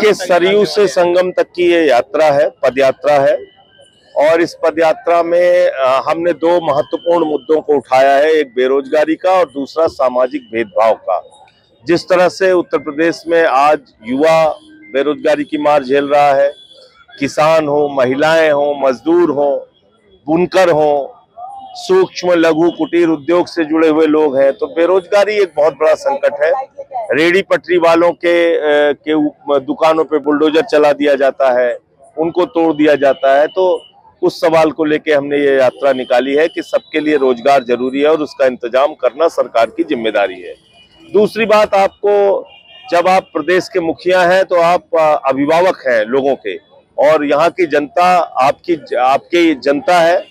देखिए, सरयू से संगम तक की ये यात्रा है, पद यात्रा है। और इस पद यात्रा में हमने दो महत्वपूर्ण मुद्दों को उठाया है, एक बेरोजगारी का और दूसरा सामाजिक भेदभाव का। जिस तरह से उत्तर प्रदेश में आज युवा बेरोजगारी की मार झेल रहा है, किसान हो, महिलाएं हो, मजदूर हो, बुनकर हो, सूक्ष्म लघु कुटीर उद्योग से जुड़े हुए लोग हैं, तो बेरोजगारी एक बहुत बड़ा संकट है। रेडी पटरी वालों के दुकानों पे बुलडोजर चला दिया जाता है, उनको तोड़ दिया जाता है। तो उस सवाल को लेके हमने ये यात्रा निकाली है कि सबके लिए रोजगार जरूरी है और उसका इंतजाम करना सरकार की जिम्मेदारी है। दूसरी बात, आपको जब आप प्रदेश के मुखिया हैं तो आप अभिभावक हैं लोगों के, और यहाँ की जनता आपकी जनता है।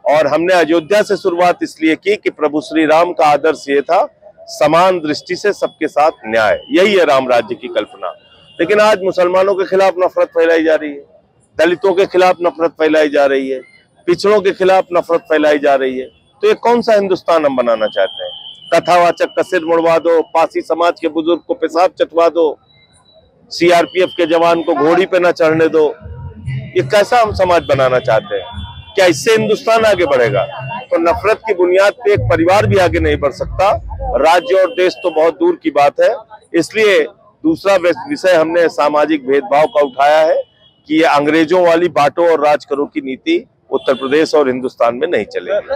और हमने अयोध्या से शुरुआत इसलिए की कि प्रभु श्री राम का आदर्श ये था, समान दृष्टि से सबके साथ न्याय, यही है राम राज्य की कल्पना। लेकिन आज मुसलमानों के खिलाफ नफरत फैलाई जा रही है, दलितों के खिलाफ नफरत फैलाई जा रही है, पिछड़ों के खिलाफ नफरत फैलाई जा रही है। तो ये कौन सा हिंदुस्तान हम बनाना चाहते हैं? कथावाचक का सिर मुड़वा दो, पासी समाज के बुजुर्ग को पेशाब चटवा दो, सीआरपीएफ के जवान को घोड़ी पे न चढ़ने दो, ये कैसा हम समाज बनाना चाहते हैं? क्या इससे हिंदुस्तान आगे बढ़ेगा? तो नफरत की बुनियाद पे एक परिवार भी आगे नहीं बढ़ सकता, राज्य और देश तो बहुत दूर की बात है। इसलिए दूसरा विषय हमने सामाजिक भेदभाव का उठाया है कि ये अंग्रेजों वाली बांटो और राज करो की नीति उत्तर प्रदेश और हिंदुस्तान में नहीं चलेगी।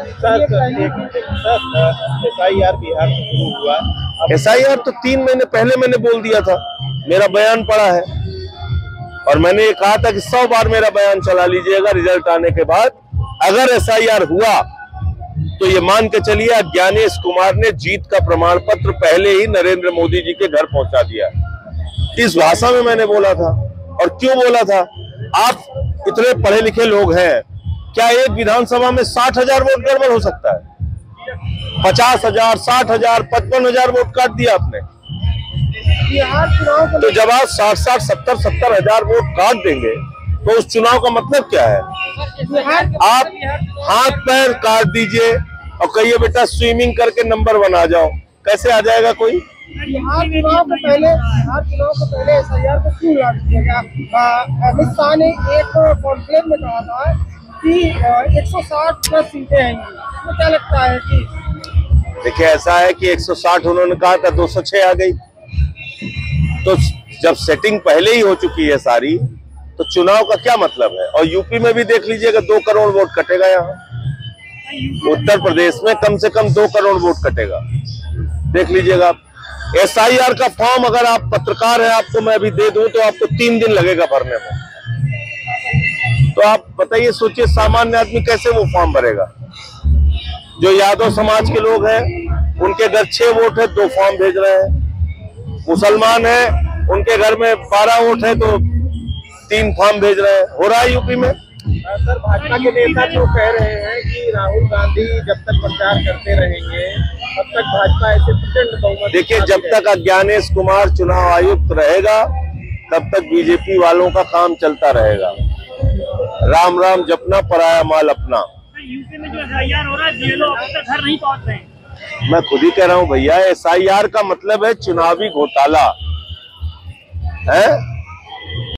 SIR तो 3 महीने पहले मैंने बोल दिया था, मेरा बयान पड़ा है और मैंने ये कहा था कि 100 बार मेरा बयान चला लीजिएगा। रिजल्ट आने के बाद अगर SIR हुआ तो ये मान के चलिए ज्ञानेश कुमार ने जीत का प्रमाण पत्र पहले ही नरेंद्र मोदी जी के घर पहुंचा दिया। इस भाषा में मैंने बोला था। और क्यों बोला था? आप इतने पढ़े लिखे लोग हैं, क्या एक विधानसभा में 60,000 वोट गड़बड़ हो सकता है? 50,000, 60,000, 55,000 वोट काट दिया आपने। तो जब आप 60, 70,000 वोट काट देंगे तो उस चुनाव का मतलब क्या है? आप हाथ पैर काट दीजिए और कहिए बेटा स्विमिंग करके नंबर बना जाओ, कैसे आ जाएगा कोई? बिहार चुनाव को पहले SIR को क्यों लागू किया गया? अमित शाह ने एक कॉन्क्लेव में कहा था कि 160 प्लस सीटें आएंगी, इसमें क्या लगता है कि? देखिए, ऐसा है कि 160 उन्होंने कहा था, 206 आ गई। तो जब सेटिंग पहले ही हो चुकी है सारी, तो चुनाव का क्या मतलब है? और यूपी में भी देख लीजिएगा 2 करोड़ वोट कटेगा। यहाँ उत्तर प्रदेश में कम से कम 2 करोड़ वोट कटेगा, देख लीजिएगा आप। SIR का फॉर्म अगर आप पत्रकार हैं, आपको मैं अभी दे दूं तो आपको 3 दिन लगेगा भरने में। तो आप बताइए, सोचिए सामान्य आदमी कैसे वो फॉर्म भरेगा? जो यादव समाज के लोग हैं, उनके घर 6 वोट है, 2 फॉर्म भेज रहे हैं। मुसलमान है, उनके घर में 12 वोट है तो 3 फॉर्म भेज रहे हैं। हो रहा है यूपी में। सर, भाजपा के नेता तो कह रहे हैं कि राहुल गांधी जब तक प्रचार करते रहेंगे तब तक भाजपा ऐसे प्रचंड बहुमत। देखिए, जब तक ज्ञानेश कुमार चुनाव आयुक्त रहेगा तब तक बीजेपी वालों का काम चलता रहेगा। राम राम जपना, पराया माल अपना। यूपी में जो SIR हो रहा है, जेलों अब तक घर नहीं पहुंच रहे हैं। मैं खुद ही कह रहा हूं भैया, SIR का मतलब है चुनावी घोटाला है।